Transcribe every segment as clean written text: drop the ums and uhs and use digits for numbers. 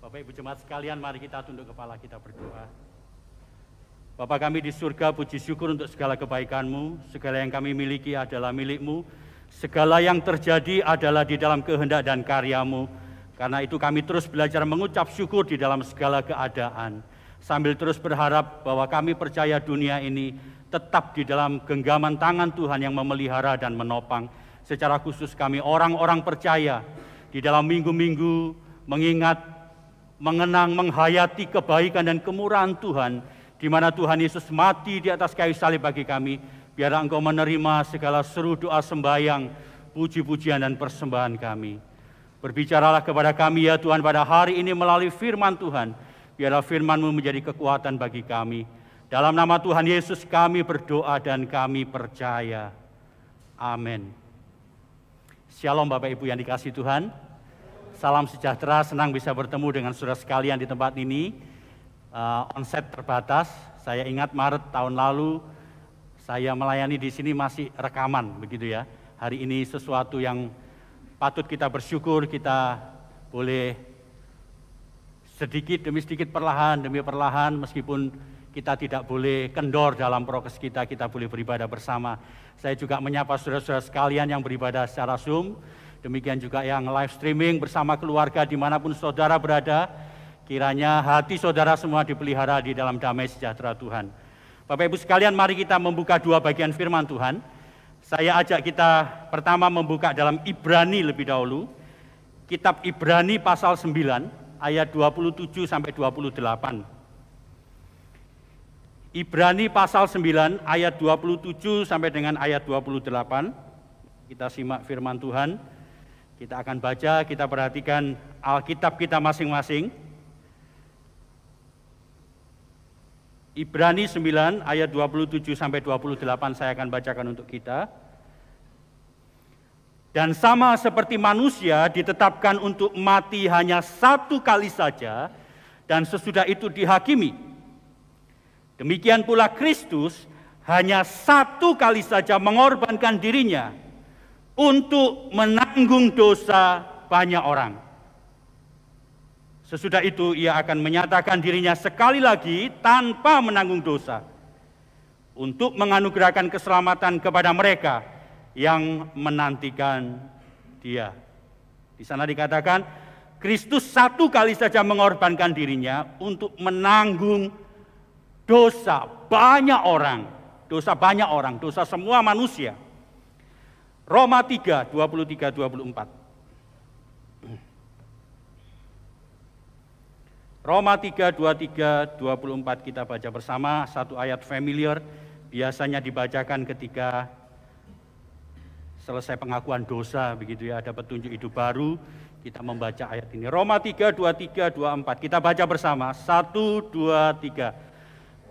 Bapak Ibu jemaat sekalian, mari kita tunduk kepala, kita berdoa. Bapa kami di surga, puji syukur untuk segala kebaikan-Mu, segala yang kami miliki adalah milik-Mu, segala yang terjadi adalah di dalam kehendak dan karya-Mu. Karena itu kami terus belajar mengucap syukur di dalam segala keadaan, sambil terus berharap bahwa kami percaya dunia ini tetap di dalam genggaman tangan Tuhan yang memelihara dan menopang. Secara khusus kami orang-orang percaya di dalam minggu-minggu mengingat, mengenang, menghayati kebaikan dan kemurahan Tuhan, di mana Tuhan Yesus mati di atas kayu salib bagi kami. Biarlah Engkau menerima segala seru doa sembahyang, puji-pujian dan persembahan kami. Berbicaralah kepada kami ya Tuhan pada hari ini melalui firman Tuhan. Biarlah firman-Mu menjadi kekuatan bagi kami. Dalam nama Tuhan Yesus kami berdoa dan kami percaya. Amin. Shalom Bapak Ibu yang dikasihi Tuhan. Salam sejahtera, senang bisa bertemu dengan saudara sekalian di tempat ini. Onset terbatas. Saya ingat Maret tahun lalu saya melayani di sini masih rekaman begitu ya. Hari ini sesuatu yang patut kita bersyukur, kita boleh sedikit demi sedikit, perlahan demi perlahan, meskipun kita tidak boleh kendor dalam prokes kita boleh beribadah bersama. Saya juga menyapa saudara-saudara sekalian yang beribadah secara Zoom, demikian juga yang live streaming bersama keluarga dimanapun saudara berada. Kiranya hati saudara semua dipelihara di dalam damai sejahtera Tuhan. Bapak Ibu sekalian, mari kita membuka dua bagian firman Tuhan. Saya ajak kita pertama membuka dalam Ibrani lebih dahulu. Kitab Ibrani pasal 9 ayat 27 sampai 28. Ibrani pasal 9 ayat 27 sampai dengan ayat 28. Kita simak firman Tuhan. Kita akan baca, kita perhatikan Alkitab kita masing-masing. Ibrani 9 ayat 27 sampai 28 saya akan bacakan untuk kita. Dan sama seperti manusia ditetapkan untuk mati hanya satu kali saja dan sesudah itu dihakimi. Demikian pula Kristus hanya satu kali saja mengorbankan dirinya untuk menanggung dosa banyak orang. Sesudah itu ia akan menyatakan dirinya sekali lagi tanpa menanggung dosa untuk menganugerahkan keselamatan kepada mereka yang menantikan Dia. Di sana dikatakan Kristus satu kali saja mengorbankan dirinya untuk menanggung dosa banyak orang, dosa semua manusia. Roma 3, 23-24. Roma 3, 23-24 kita baca bersama, satu ayat familiar, biasanya dibacakan ketika selesai pengakuan dosa, begitu ya, ada petunjuk hidup baru, kita membaca ayat ini. Roma 3, 23-24, kita baca bersama, 1, 2, 3.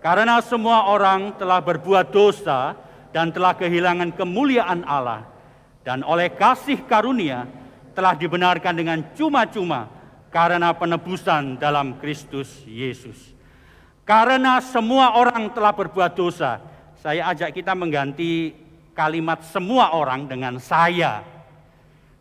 Karena semua orang telah berbuat dosa dan telah kehilangan kemuliaan Allah, dan oleh kasih karunia telah dibenarkan dengan cuma-cuma karena penebusan dalam Kristus Yesus. Karena semua orang telah berbuat dosa, saya ajak kita mengganti kalimat semua orang dengan saya,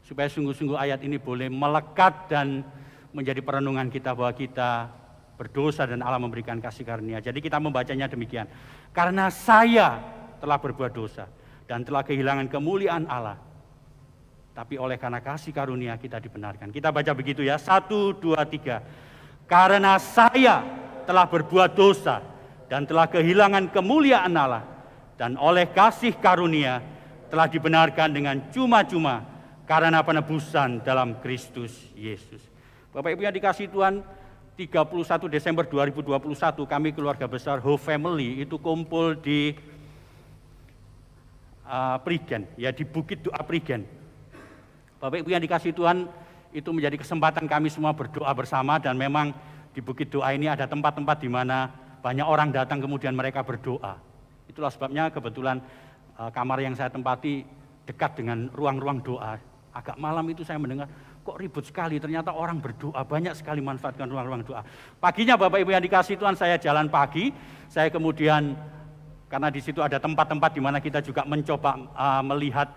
supaya sungguh-sungguh ayat ini boleh melekat dan menjadi perenungan kita bahwa kita berdosa dan Allah memberikan kasih karunia. Jadi kita membacanya demikian. Karena saya telah berbuat dosa dan telah kehilangan kemuliaan Allah, tapi oleh karena kasih karunia kita dibenarkan. Kita baca begitu ya, 1, 2, 3. Karena saya telah berbuat dosa dan telah kehilangan kemuliaan Allah, dan oleh kasih karunia telah dibenarkan dengan cuma-cuma karena penebusan dalam Kristus Yesus. Bapak Ibu yang dikasihi Tuhan, 31 Desember 2021 kami keluarga besar Whole Family itu kumpul di Prigen, ya di Bukit Doa Prigen. Bapak Ibu yang dikasihi Tuhan, itu menjadi kesempatan kami semua berdoa bersama, dan memang di Bukit Doa ini ada tempat-tempat di mana banyak orang datang kemudian mereka berdoa. Itulah sebabnya kebetulan kamar yang saya tempati dekat dengan ruang-ruang doa. Agak malam itu saya mendengar, kok ribut sekali, ternyata orang berdoa, banyak sekali manfaatkan ruang-ruang doa. Paginya Bapak Ibu yang dikasihi Tuhan, saya jalan pagi, saya kemudian, karena di situ ada tempat-tempat di mana kita juga mencoba melihat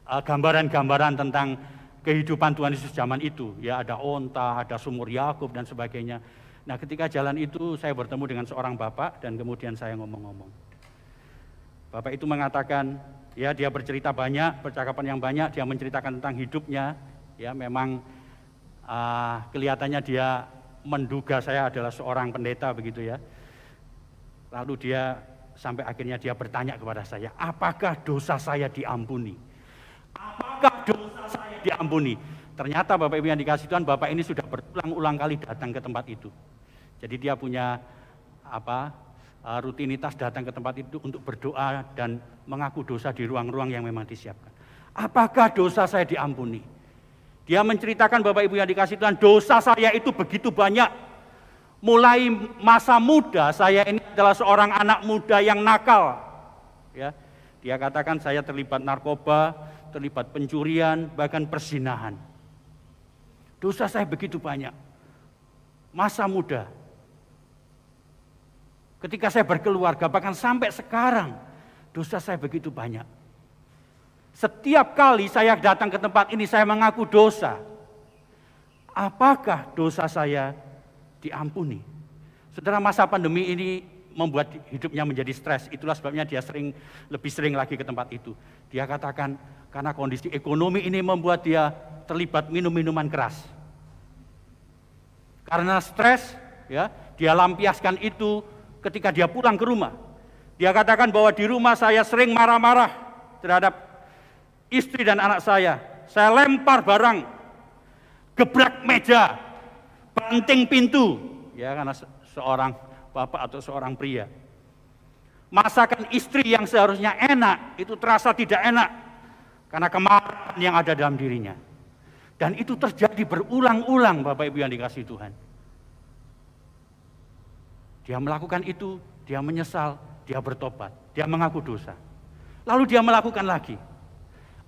gambaran-gambaran tentang kehidupan Tuhan Yesus zaman itu. Ya, ada onta, ada sumur Yakub dan sebagainya. Nah, ketika jalan itu saya bertemu dengan seorang bapak dan kemudian saya ngomong-ngomong. Bapak itu mengatakan, ya dia bercerita banyak, percakapan yang banyak, dia menceritakan tentang hidupnya. Ya, memang kelihatannya dia menduga saya adalah seorang pendeta begitu ya. Lalu dia sampai akhirnya dia bertanya kepada saya, apakah dosa saya diampuni? Apakah dosa saya diampuni? Ternyata Bapak Ibu yang dikasih Tuhan, Bapak ini sudah berulang-ulang kali datang ke tempat itu. Jadi dia punya rutinitas datang ke tempat itu untuk berdoa dan mengaku dosa di ruang-ruang yang memang disiapkan. Apakah dosa saya diampuni? Dia menceritakan Bapak Ibu yang dikasih Tuhan, dosa saya itu begitu banyak. Mulai masa muda saya ini adalah seorang anak muda yang nakal. Ya, dia katakan saya terlibat narkoba, terlibat pencurian, bahkan perzinahan. Dosa saya begitu banyak. Masa muda. Ketika saya berkeluarga, bahkan sampai sekarang, dosa saya begitu banyak. Setiap kali saya datang ke tempat ini, saya mengaku dosa. Apakah dosa saya diampuni? Saudara, masa pandemi ini membuat hidupnya menjadi stres. Itulah sebabnya dia lebih sering lagi ke tempat itu. Dia katakan, karena kondisi ekonomi ini membuat dia terlibat minum-minuman keras. Karena stres, ya, dia lampiaskan itu ketika dia pulang ke rumah. Dia katakan bahwa di rumah saya sering marah-marah terhadap istri dan anak saya. Saya lempar barang, gebrak meja, banting pintu, ya, karena seorang bapak atau seorang pria. Masakan istri yang seharusnya enak itu terasa tidak enak karena kemarahan yang ada dalam dirinya. Dan itu terjadi berulang-ulang, Bapak Ibu yang dikasihi Tuhan. Dia melakukan itu, dia menyesal, dia bertobat, dia mengaku dosa. Lalu dia melakukan lagi.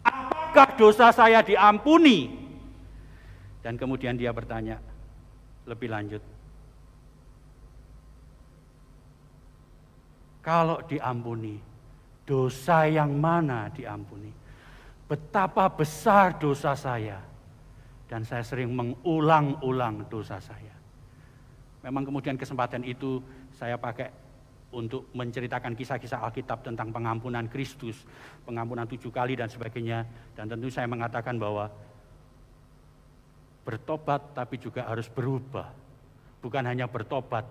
Apakah dosa saya diampuni? Dan kemudian dia bertanya lebih lanjut. Kalau diampuni, dosa yang mana diampuni? Betapa besar dosa saya. Dan saya sering mengulang-ulang dosa saya. Memang kemudian kesempatan itu saya pakai untuk menceritakan kisah-kisah Alkitab tentang pengampunan Kristus, pengampunan 7 kali dan sebagainya. Dan tentu saya mengatakan bahwa bertobat tapi juga harus berubah. Bukan hanya bertobat,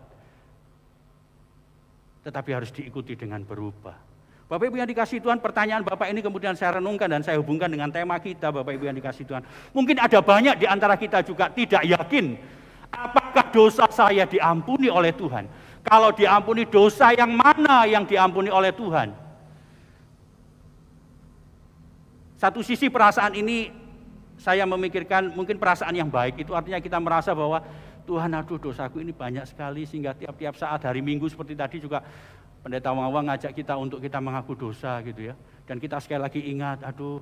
tetapi harus diikuti dengan berubah. Bapak Ibu yang dikasihi Tuhan, pertanyaan Bapak ini kemudian saya renungkan dan saya hubungkan dengan tema kita, Bapak Ibu yang dikasihi Tuhan. Mungkin ada banyak di antara kita juga tidak yakin apakah dosa saya diampuni oleh Tuhan. Kalau diampuni, dosa yang mana yang diampuni oleh Tuhan? Satu sisi perasaan ini saya memikirkan mungkin perasaan yang baik, itu artinya kita merasa bahwa Tuhan, aduh dosaku ini banyak sekali, sehingga tiap-tiap saat hari Minggu seperti tadi juga Pendeta Wawa ngajak kita untuk kita mengaku dosa gitu ya. Dan kita sekali lagi ingat, aduh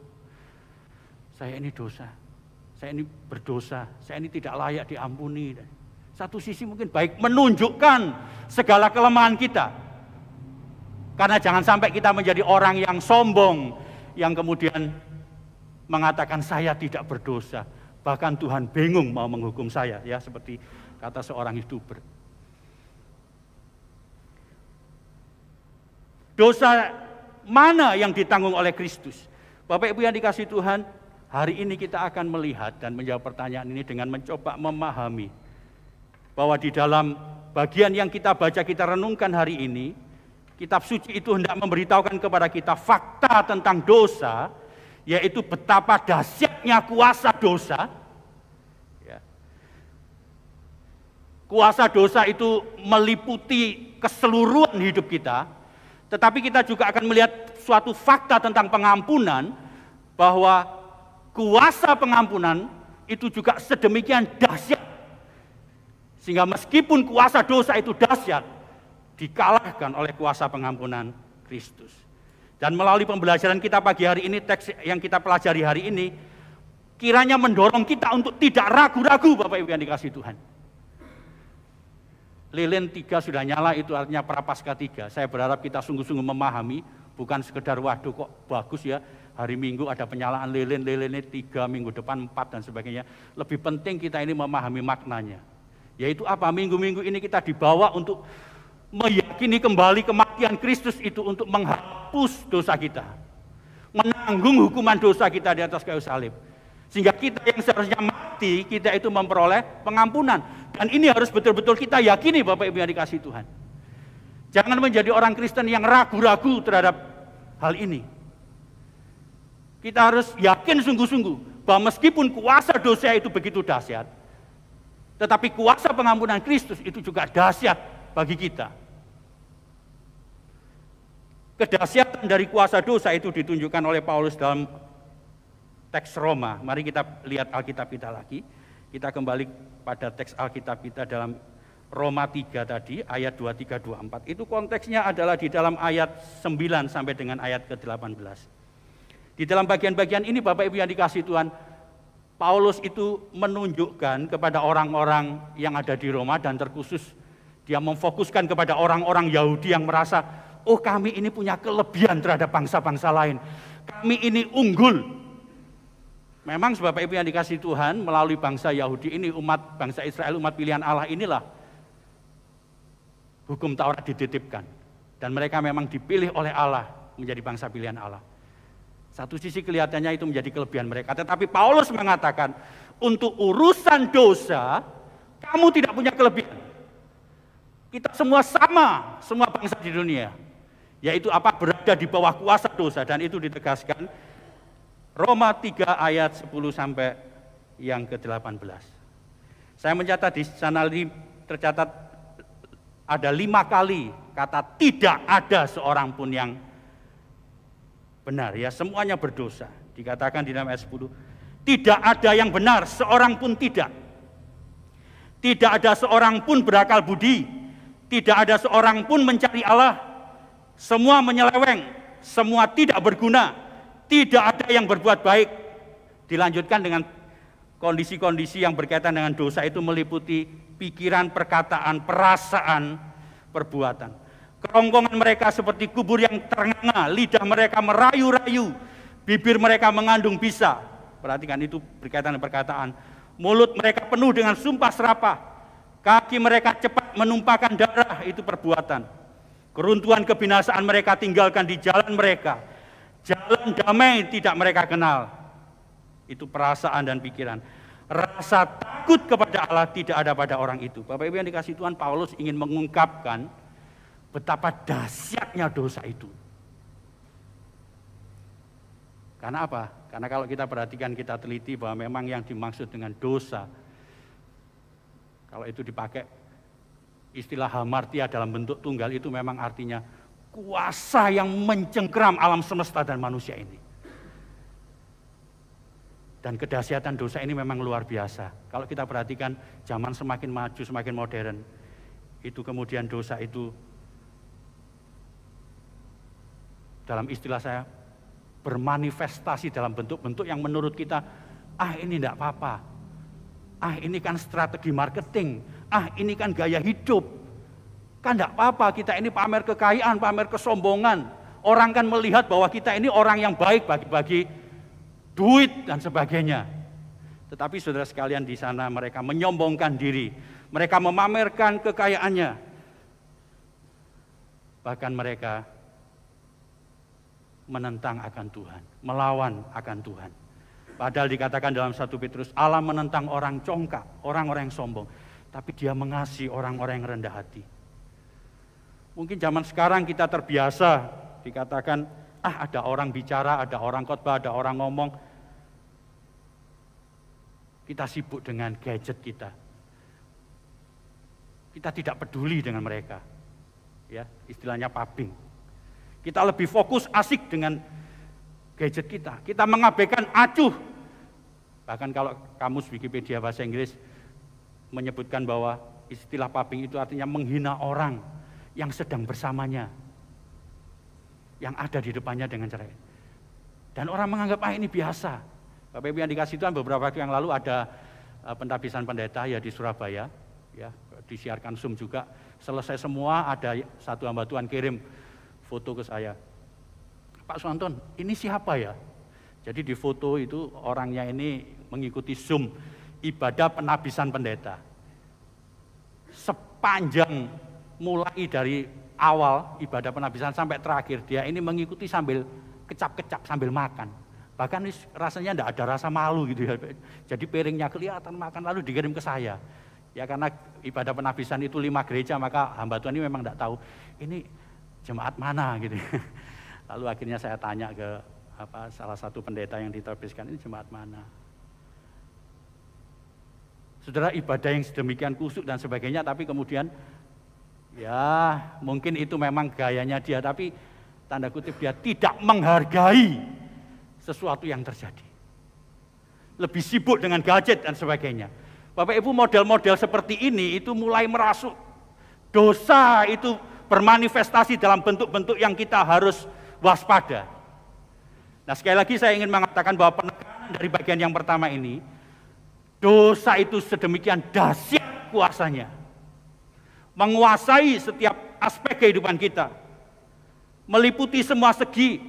saya ini dosa, saya ini berdosa, saya ini tidak layak diampuni. Satu sisi mungkin baik, menunjukkan segala kelemahan kita. Karena jangan sampai kita menjadi orang yang sombong, yang kemudian mengatakan saya tidak berdosa. Bahkan Tuhan bingung mau menghukum saya, ya, seperti kata seorang YouTuber. Dosa mana yang ditanggung oleh Kristus? Bapak Ibu yang dikasihi Tuhan, hari ini kita akan melihat dan menjawab pertanyaan ini dengan mencoba memahami bahwa di dalam bagian yang kita baca, kita renungkan hari ini, kitab suci itu hendak memberitahukan kepada kita fakta tentang dosa, yaitu betapa dahsyatnya kuasa dosa. Kuasa dosa itu meliputi keseluruhan hidup kita. Tetapi kita juga akan melihat suatu fakta tentang pengampunan, bahwa kuasa pengampunan itu juga sedemikian dahsyat. Sehingga meskipun kuasa dosa itu dahsyat, dikalahkan oleh kuasa pengampunan Kristus. Dan melalui pembelajaran kita pagi hari ini, teks yang kita pelajari hari ini, kiranya mendorong kita untuk tidak ragu-ragu, Bapak Ibu yang dikasihi Tuhan. Lilin 3 sudah nyala, itu artinya Prapaskah 3. Saya berharap kita sungguh-sungguh memahami, bukan sekedar waduh kok bagus ya, hari Minggu ada penyalaan lilin-lilinnya 3, minggu depan 4 dan sebagainya. Lebih penting kita ini memahami maknanya. Yaitu apa? Minggu-minggu ini kita dibawa untuk meyakini kembali kematian Kristus itu untuk menghapus dosa kita. Menanggung hukuman dosa kita di atas kayu salib. Sehingga kita yang seharusnya mati, kita itu memperoleh pengampunan. Dan ini harus betul-betul kita yakini Bapak Ibu yang dikasihi Tuhan. Jangan menjadi orang Kristen yang ragu-ragu terhadap hal ini. Kita harus yakin sungguh-sungguh bahwa meskipun kuasa dosa itu begitu dahsyat, tetapi kuasa pengampunan Kristus itu juga dahsyat bagi kita. Kedahsyatan dari kuasa dosa itu ditunjukkan oleh Paulus dalam teks Roma. Mari kita lihat Alkitab kita lagi. Kita kembali pada teks Alkitab kita dalam Roma 3 tadi, ayat 23, 24. Itu konteksnya adalah di dalam ayat 9 sampai dengan ayat ke-18. Di dalam bagian-bagian ini Bapak Ibu yang dikasihi Tuhan, Paulus itu menunjukkan kepada orang-orang yang ada di Roma dan terkhusus dia memfokuskan kepada orang-orang Yahudi yang merasa, oh kami ini punya kelebihan terhadap bangsa-bangsa lain. Kami ini unggul. Memang Bapak Ibu yang dikasihi Tuhan, melalui bangsa Yahudi ini, umat bangsa Israel, umat pilihan Allah inilah hukum Taurat dititipkan. Dan mereka memang dipilih oleh Allah menjadi bangsa pilihan Allah. Satu sisi kelihatannya itu menjadi kelebihan mereka. Tetapi Paulus mengatakan, untuk urusan dosa, kamu tidak punya kelebihan. Kita semua sama, semua bangsa di dunia. Yaitu apa? Berada di bawah kuasa dosa. Dan itu ditegaskan Roma 3 ayat 10 sampai yang ke-18. Saya mencatat di sana tercatat ada 5 kali kata tidak ada seorang pun yang benar, ya semuanya berdosa. Dikatakan di dalam ayat 10, tidak ada yang benar, seorang pun tidak. Tidak ada seorang pun berakal budi, tidak ada seorang pun mencari Allah. Semua menyeleweng, semua tidak berguna, tidak ada yang berbuat baik. Dilanjutkan dengan kondisi-kondisi yang berkaitan dengan dosa itu meliputi pikiran, perkataan, perasaan, perbuatan. Kerongkongan mereka seperti kubur yang ternganga, lidah mereka merayu-rayu, bibir mereka mengandung bisa. Perhatikan itu berkaitan dengan perkataan. Mulut mereka penuh dengan sumpah serapah, kaki mereka cepat menumpahkan darah, itu perbuatan. Keruntuhan kebinasaan mereka tinggalkan di jalan mereka, jalan damai tidak mereka kenal. Itu perasaan dan pikiran. Rasa takut kepada Allah tidak ada pada orang itu. Bapak Ibu yang dikasihi Tuhan, Paulus ingin mengungkapkan betapa dahsyatnya dosa itu. Karena apa? Karena kalau kita perhatikan, kita teliti bahwa memang yang dimaksud dengan dosa, kalau itu dipakai istilah hamartia dalam bentuk tunggal, itu memang artinya kuasa yang mencengkeram alam semesta dan manusia ini. Dan kedahsyatan dosa ini memang luar biasa. Kalau kita perhatikan, zaman semakin maju, semakin modern, itu kemudian dosa itu, dalam istilah saya, bermanifestasi dalam bentuk-bentuk yang menurut kita, ini enggak apa-apa. Ini kan strategi marketing. Ini kan gaya hidup. Kan enggak apa-apa, kita ini pamer kekayaan, pamer kesombongan. Orang kan melihat bahwa kita ini orang yang baik, bagi-bagi duit dan sebagainya. Tetapi saudara sekalian, di sana mereka menyombongkan diri. Mereka memamerkan kekayaannya. Bahkan mereka menentang akan Tuhan, melawan akan Tuhan. Padahal dikatakan dalam 1 Petrus, Allah menentang orang congkak, orang-orang yang sombong, tapi Dia mengasihi orang-orang yang rendah hati. Mungkin zaman sekarang kita terbiasa dikatakan, ada orang bicara, ada orang khotbah, ada orang ngomong. Kita sibuk dengan gadget kita. Kita tidak peduli dengan mereka. Ya, istilahnya pubbing. Kita lebih fokus asik dengan gadget kita. Kita mengabaikan acuh. Bahkan kalau kamus Wikipedia bahasa Inggris menyebutkan bahwa istilah pubbing itu artinya menghina orang yang sedang bersamanya, yang ada di depannya dengan cara ini. Dan orang menganggap ini biasa. Bapak Ibu yang dikasihi Tuhan, beberapa waktu yang lalu ada pentabisan pendeta ya di Surabaya, ya disiarkan Zoom juga. Selesai semua, ada satu hamba Tuhan kirim foto ke saya. Pak Suanton, ini siapa ya? Jadi di foto itu orangnya ini mengikuti Zoom ibadah penabisan pendeta. Sepanjang mulai dari awal ibadah penabisan sampai terakhir, dia ini mengikuti sambil kecap-kecap, sambil makan. Bahkan rasanya enggak ada rasa malu gitu ya. Jadi piringnya kelihatan makan lalu dikirim ke saya. Ya karena ibadah penabisan itu 5 gereja, maka hamba Tuhan ini memang enggak tahu ini jemaat mana gitu. Lalu akhirnya saya tanya ke salah satu pendeta yang diterbitkan, ini jemaat mana. Saudara, ibadah yang sedemikian kusuk dan sebagainya, tapi kemudian ya mungkin itu memang gayanya dia, tapi tanda kutip dia tidak menghargai sesuatu yang terjadi. Lebih sibuk dengan gadget dan sebagainya. Bapak Ibu, model-model seperti ini itu mulai merasuk. Dosa itu bermanifestasi dalam bentuk-bentuk yang kita harus waspada. Nah, sekali lagi saya ingin mengatakan bahwa penekanan dari bagian yang pertama ini, dosa itu sedemikian dahsyat kuasanya, menguasai setiap aspek kehidupan kita, meliputi semua segi,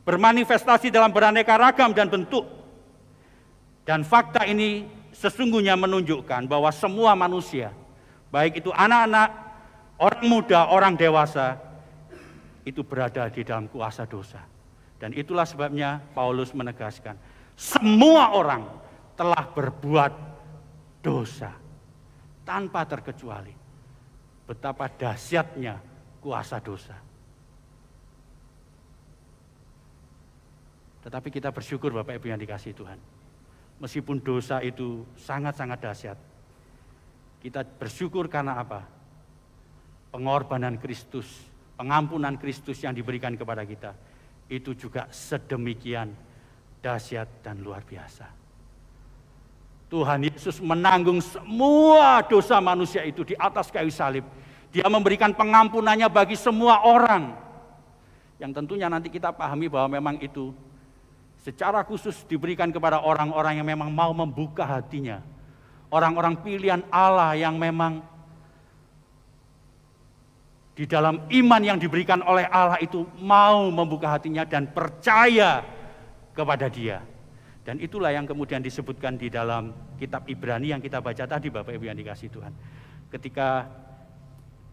bermanifestasi dalam beraneka ragam dan bentuk. Dan fakta ini sesungguhnya menunjukkan bahwa semua manusia, baik itu anak-anak, orang muda, orang dewasa, itu berada di dalam kuasa dosa. Dan itulah sebabnya Paulus menegaskan, semua orang telah berbuat dosa tanpa terkecuali. Betapa dahsyatnya kuasa dosa. Tetapi kita bersyukur Bapak Ibu yang dikasihi Tuhan. Meskipun dosa itu sangat-sangat dahsyat, kita bersyukur karena apa? Pengorbanan Kristus, pengampunan Kristus yang diberikan kepada kita, itu juga sedemikian dahsyat dan luar biasa. Tuhan Yesus menanggung semua dosa manusia itu di atas kayu salib. Dia memberikan pengampunannya bagi semua orang. Yang tentunya nanti kita pahami bahwa memang itu secara khusus diberikan kepada orang-orang yang memang mau membuka hatinya. Orang-orang pilihan Allah yang memang di dalam iman yang diberikan oleh Allah itu mau membuka hatinya dan percaya kepada Dia. Dan itulah yang kemudian disebutkan di dalam kitab Ibrani yang kita baca tadi Bapak Ibu yang dikasihi Tuhan. Ketika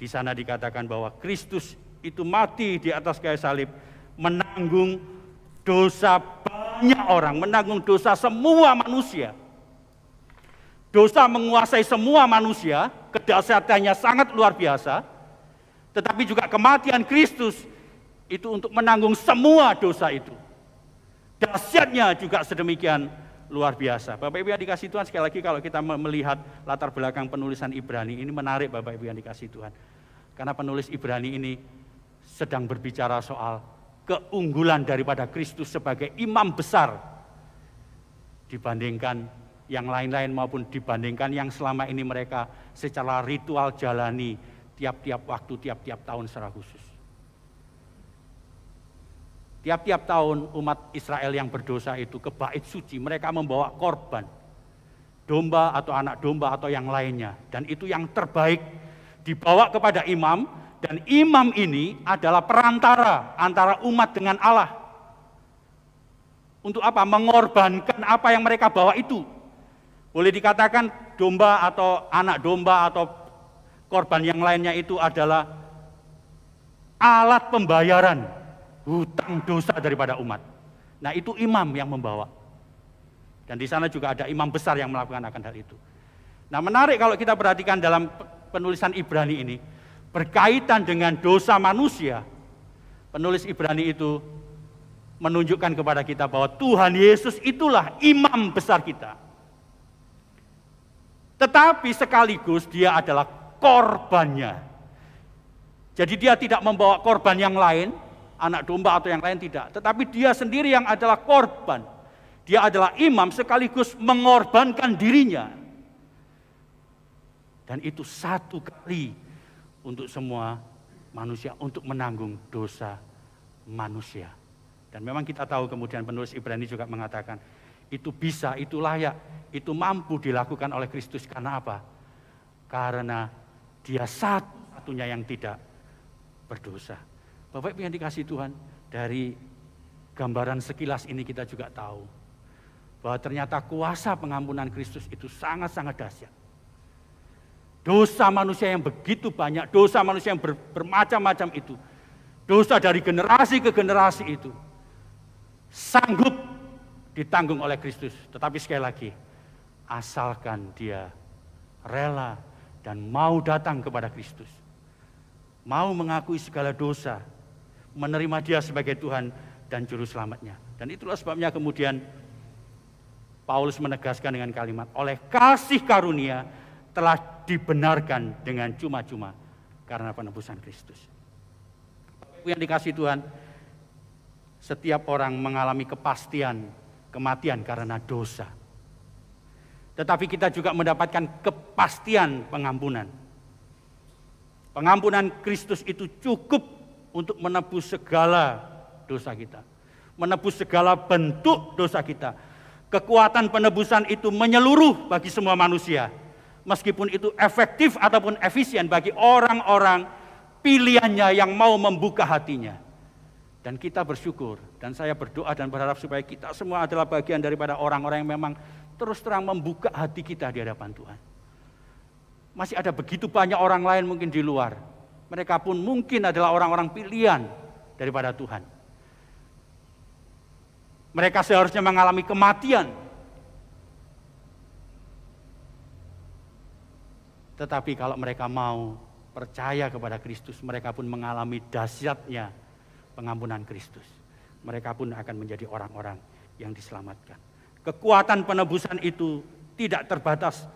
di sana dikatakan bahwa Kristus itu mati di atas kayu salib, menanggung dosa banyak orang, menanggung dosa semua manusia. Dosa menguasai semua manusia, kedahsyatannya sangat luar biasa. Tetapi juga kematian Kristus itu untuk menanggung semua dosa itu. Dahsyatnya juga sedemikian luar biasa. Bapak Ibu yang dikasihi Tuhan, sekali lagi kalau kita melihat latar belakang penulisan Ibrani, ini menarik Bapak Ibu yang dikasihi Tuhan. Karena penulis Ibrani ini sedang berbicara soal keunggulan daripada Kristus sebagai imam besar dibandingkan yang lain-lain maupun dibandingkan yang selama ini mereka secara ritual jalani tiap-tiap waktu, tiap-tiap tahun secara khusus. Tiap-tiap tahun umat Israel yang berdosa itu ke bait suci, mereka membawa korban, domba atau anak domba atau yang lainnya. Dan itu yang terbaik dibawa kepada imam, dan imam ini adalah perantara antara umat dengan Allah. Untuk apa? Mengorbankan apa yang mereka bawa itu. Boleh dikatakan domba atau anak domba atau korban yang lainnya itu adalah alat pembayaran hutang dosa daripada umat. Nah, itu imam yang membawa. Dan di sana juga ada imam besar yang melakukan akan hal itu. Nah, menarik kalau kita perhatikan dalam penulisan Ibrani ini, berkaitan dengan dosa manusia, penulis Ibrani itu menunjukkan kepada kita bahwa Tuhan Yesus itulah imam besar kita. Tetapi sekaligus dia adalah korbannya. Jadi dia tidak membawa korban yang lain, anak domba atau yang lain tidak. Tetapi dia sendiri yang adalah korban. Dia adalah imam sekaligus mengorbankan dirinya. Dan itu satu kali untuk semua manusia, untuk menanggung dosa manusia. Dan memang kita tahu kemudian penulis Ibrani juga mengatakan, itu bisa, itu layak, itu mampu dilakukan oleh Kristus. Karena apa? Karena dia satu-satunya yang tidak berdosa. Bapak Ibu yang dikasihi Tuhan, dari gambaran sekilas ini kita juga tahu bahwa ternyata kuasa pengampunan Kristus itu sangat-sangat dahsyat. Dosa manusia yang begitu banyak, dosa manusia yang bermacam-macam itu, dosa dari generasi ke generasi itu, sanggup ditanggung oleh Kristus. Tetapi sekali lagi, asalkan dia rela dan mau datang kepada Kristus, mau mengakui segala dosa, menerima dia sebagai Tuhan dan Juru Selamatnya. Dan itulah sebabnya kemudian Paulus menegaskan dengan kalimat, oleh kasih karunia telah dibenarkan dengan cuma-cuma karena penebusan Kristus. Yang dikasihi Tuhan, setiap orang mengalami kepastian kematian karena dosa. Tetapi kita juga mendapatkan kepastian pengampunan. Pengampunan Kristus itu cukup untuk menebus segala dosa kita. Menebus segala bentuk dosa kita. Kekuatan penebusan itu menyeluruh bagi semua manusia. Meskipun itu efektif ataupun efisien bagi orang-orang pilihannya yang mau membuka hatinya. Dan kita bersyukur, dan saya berdoa dan berharap supaya kita semua adalah bagian daripada orang-orang yang memang terus terang membuka hati kita di hadapan Tuhan. Masih ada begitu banyak orang lain mungkin di luar. Mereka pun mungkin adalah orang-orang pilihan daripada Tuhan. Mereka seharusnya mengalami kematian. Tetapi kalau mereka mau percaya kepada Kristus, mereka pun mengalami dahsyatnya pengampunan Kristus. Mereka pun akan menjadi orang-orang yang diselamatkan. Kekuatan penebusan itu tidak terbatas.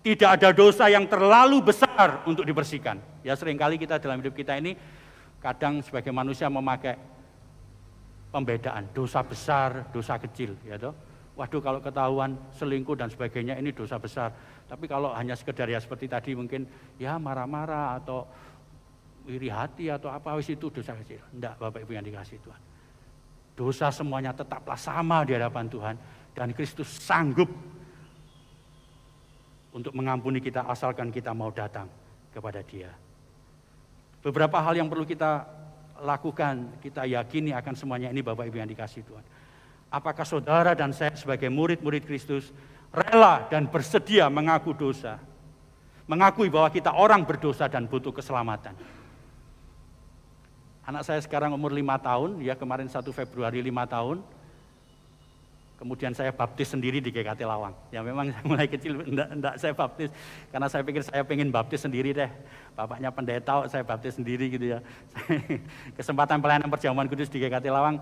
Tidak ada dosa yang terlalu besar untuk dibersihkan. Ya, seringkali kita dalam hidup kita ini kadang sebagai manusia memakai pembedaan dosa besar, dosa kecil, ya toh. Waduh, kalau ketahuan selingkuh dan sebagainya ini dosa besar. Tapi kalau hanya sekedar ya seperti tadi mungkin ya marah-marah atau iri hati atau apa, wis itu dosa kecil. Enggak, Bapak Ibu yang dikasihi Tuhan. Dosa semuanya tetaplah sama di hadapan Tuhan dan Kristus sanggup untuk mengampuni kita asalkan kita mau datang kepada Dia. Beberapa hal yang perlu kita lakukan, kita yakini akan semuanya ini Bapak Ibu yang dikasihi Tuhan. Apakah saudara dan saya sebagai murid-murid Kristus rela dan bersedia mengaku dosa? Mengakui bahwa kita orang berdosa dan butuh keselamatan. Anak saya sekarang umur 5 tahun, ya kemarin 1 Februari 5 tahun. Kemudian saya baptis sendiri di GKT Lawang. Ya memang mulai kecil enggak saya baptis. Karena saya pikir saya pengen baptis sendiri deh. Bapaknya pendeta, saya baptis sendiri gitu ya. Kesempatan pelayanan perjamuan kudus di GKT Lawang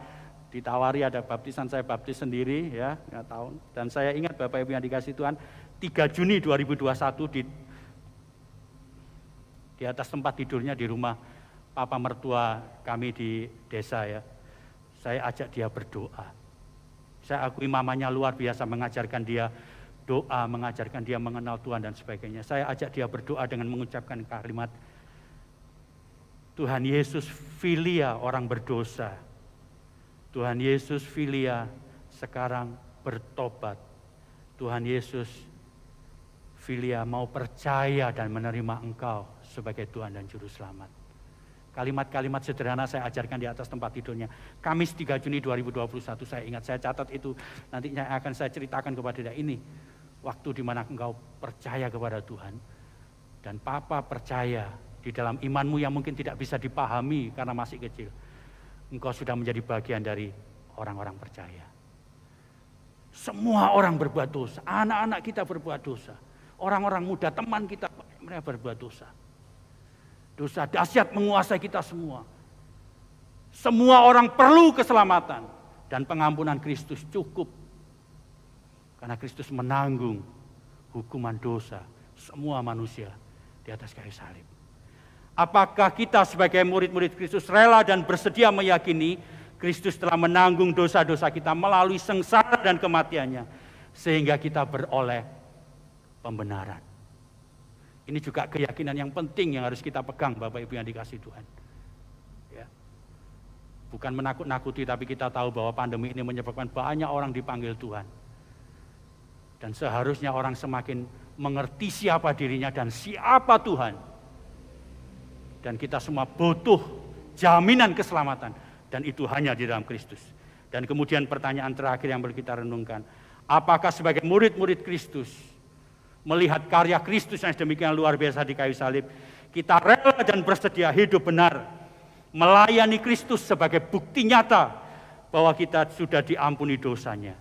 ditawari ada baptisan, saya baptis sendiri ya, 5 tahun. Dan saya ingat Bapak Ibu yang dikasihi Tuhan, 3 Juni 2021 di atas tempat tidurnya di rumah papa mertua kami di desa ya. Saya ajak dia berdoa. Saya akui mamanya luar biasa mengajarkan dia doa, mengajarkan dia mengenal Tuhan dan sebagainya. Saya ajak dia berdoa dengan mengucapkan kalimat, Tuhan Yesus filia orang berdosa. Tuhan Yesus filia sekarang bertobat. Tuhan Yesus filia mau percaya dan menerima Engkau sebagai Tuhan dan Juru Selamat. Kalimat-kalimat sederhana saya ajarkan di atas tempat tidurnya. Kamis 3 Juni 2021 saya ingat, saya catat itu. Nantinya akan saya ceritakan kepada dia, ini waktu di mana engkau percaya kepada Tuhan. Dan Papa percaya di dalam imanmu yang mungkin tidak bisa dipahami karena masih kecil. Engkau sudah menjadi bagian dari orang-orang percaya. Semua orang berbuat dosa, anak-anak kita berbuat dosa. Orang-orang muda, teman kita, mereka berbuat dosa. Dosa dahsyat menguasai kita semua. Semua orang perlu keselamatan. Dan pengampunan Kristus cukup. Karena Kristus menanggung hukuman dosa semua manusia di atas kayu salib. Apakah kita sebagai murid-murid Kristus rela dan bersedia meyakini Kristus telah menanggung dosa-dosa kita melalui sengsara dan kematiannya. Sehingga kita beroleh pembenaran. Ini juga keyakinan yang penting yang harus kita pegang Bapak Ibu yang dikasihi Tuhan. Ya. Bukan menakut-nakuti, tapi kita tahu bahwa pandemi ini menyebabkan banyak orang dipanggil Tuhan. Dan seharusnya orang semakin mengerti siapa dirinya dan siapa Tuhan. Dan kita semua butuh jaminan keselamatan. Dan itu hanya di dalam Kristus. Dan kemudian pertanyaan terakhir yang perlu kita renungkan. Apakah sebagai murid-murid Kristus, melihat karya Kristus yang demikian luar biasa di kayu salib, kita rela dan bersedia hidup benar, melayani Kristus sebagai bukti nyata bahwa kita sudah diampuni dosanya.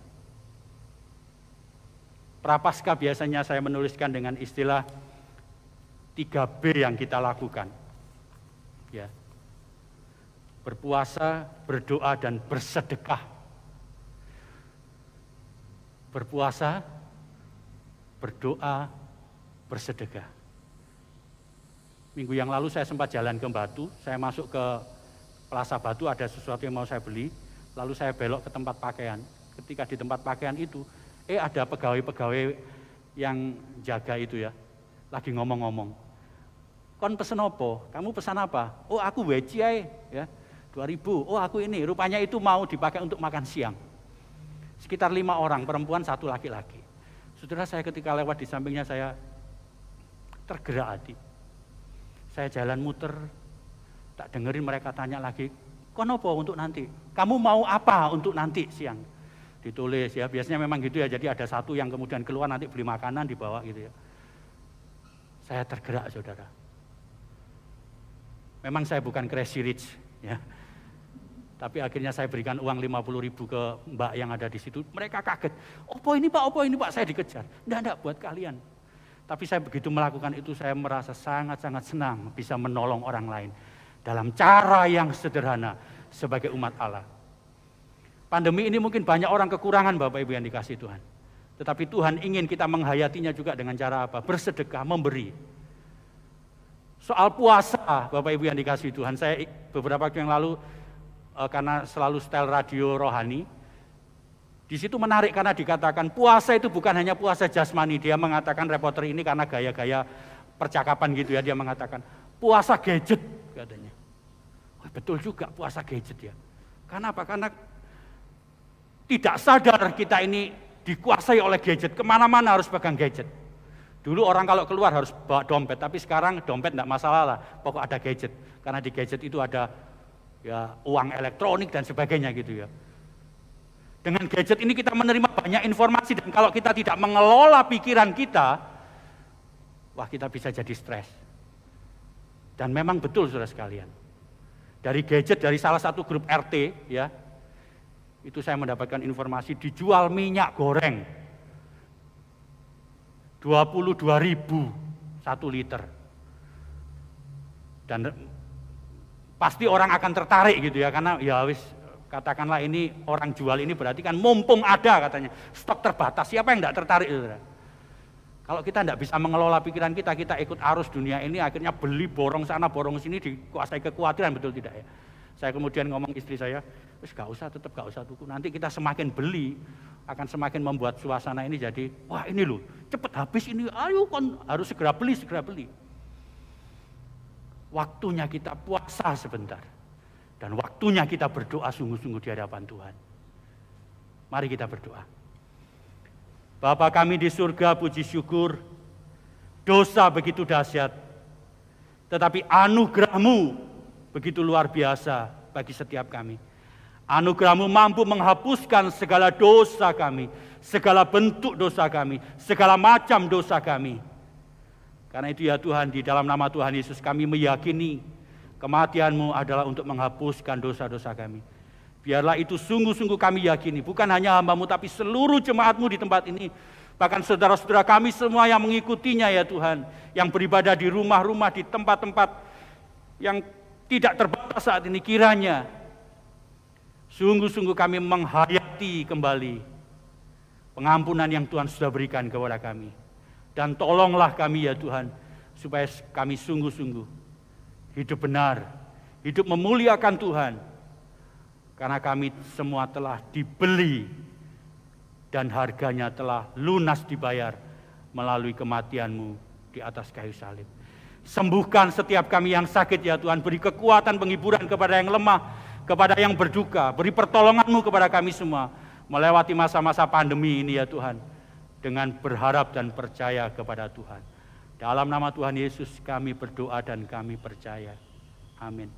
Prapaskah biasanya saya menuliskan dengan istilah 3B yang kita lakukan. Ya. Berpuasa, berdoa, dan bersedekah. Berpuasa, berdoa, bersedekah. Minggu yang lalu saya sempat jalan ke Batu, saya masuk ke Plaza Batu, ada sesuatu yang mau saya beli, lalu saya belok ke tempat pakaian. Ketika di tempat pakaian itu, ada pegawai-pegawai yang jaga itu ya, lagi ngomong-ngomong. Kon pesen apa? Kamu pesan apa? Oh aku weci ya, 2.000. Oh aku ini, rupanya itu mau dipakai untuk makan siang. Sekitar 5 orang, perempuan 1 laki-laki. Saudara, saya ketika lewat di sampingnya saya tergerak hati. Saya jalan muter, tak dengerin mereka tanya lagi, kon apa untuk nanti? Kamu mau apa untuk nanti siang? Ditulis ya, biasanya memang gitu ya, jadi ada satu yang kemudian keluar nanti beli makanan dibawa gitu ya. Saya tergerak saudara. Memang saya bukan crazy rich ya. Tapi akhirnya saya berikan uang 50.000 ke mbak yang ada di situ. Mereka kaget. Opo ini pak, saya dikejar. Enggak buat kalian. Tapi saya begitu melakukan itu saya merasa sangat-sangat senang bisa menolong orang lain. Dalam cara yang sederhana sebagai umat Allah. Pandemi ini mungkin banyak orang kekurangan Bapak Ibu yang dikasihi Tuhan. Tetapi Tuhan ingin kita menghayatinya juga dengan cara apa? Bersedekah, memberi. Soal puasa, Bapak Ibu yang dikasihi Tuhan, saya beberapa waktu yang lalu karena selalu setel radio rohani, di situ menarik karena dikatakan puasa itu bukan hanya puasa jasmani. Dia mengatakan reporter ini karena gaya-gaya percakapan gitu ya, dia mengatakan puasa gadget katanya. Oh, betul juga puasa gadget ya. Karena apa? Karena tidak sadar kita ini dikuasai oleh gadget, kemana-mana harus pegang gadget. Dulu orang kalau keluar harus bawa dompet, tapi sekarang dompet enggak masalah lah, pokok ada gadget. Karena di gadget itu ada ya uang elektronik dan sebagainya gitu ya. Dengan gadget ini kita menerima banyak informasi dan kalau kita tidak mengelola pikiran kita, wah kita bisa jadi stres. Dan memang betul saudara sekalian. Dari gadget, dari salah satu grup RT ya, itu saya mendapatkan informasi dijual minyak goreng. 22.000 1 liter. Dan pasti orang akan tertarik gitu ya, karena ya wis katakanlah ini orang jual ini berarti kan mumpung ada katanya, stok terbatas, siapa yang enggak tertarik saudara? Kalau kita enggak bisa mengelola pikiran kita, kita ikut arus dunia ini akhirnya beli borong sana borong sini dikuasai kekhawatiran, betul tidak ya? Saya kemudian ngomong istri saya, wis gak usah, tetap gak usah tuku, nanti kita semakin beli akan semakin membuat suasana ini jadi, wah ini loh, cepet habis ini, ayo kon harus segera beli. Waktunya kita puasa sebentar. Dan waktunya kita berdoa sungguh-sungguh di hadapan Tuhan. Mari kita berdoa. Bapa kami di surga, puji syukur, dosa begitu dahsyat, tetapi anugerah-Mu begitu luar biasa bagi setiap kami. Anugerah-Mu mampu menghapuskan segala dosa kami, segala bentuk dosa kami, segala macam dosa kami. Karena itu ya Tuhan, di dalam nama Tuhan Yesus kami meyakini kematian-Mu adalah untuk menghapuskan dosa-dosa kami. Biarlah itu sungguh-sungguh kami yakini, bukan hanya hamba-Mu tapi seluruh jemaat-Mu di tempat ini. Bahkan saudara-saudara kami semua yang mengikutinya ya Tuhan, yang beribadah di rumah-rumah, di tempat-tempat yang tidak terbatas saat ini, kiranya sungguh-sungguh kami menghayati kembali pengampunan yang Tuhan sudah berikan kepada kami. Dan tolonglah kami ya Tuhan, supaya kami sungguh-sungguh hidup benar, hidup memuliakan Tuhan. Karena kami semua telah dibeli dan harganya telah lunas dibayar melalui kematian-Mu di atas kayu salib. Sembuhkan setiap kami yang sakit ya Tuhan, beri kekuatan penghiburan kepada yang lemah, kepada yang berduka, beri pertolongan-Mu kepada kami semua melewati masa-masa pandemi ini ya Tuhan, dengan berharap dan percaya kepada Tuhan. Dalam nama Tuhan Yesus kami berdoa dan kami percaya. Amin.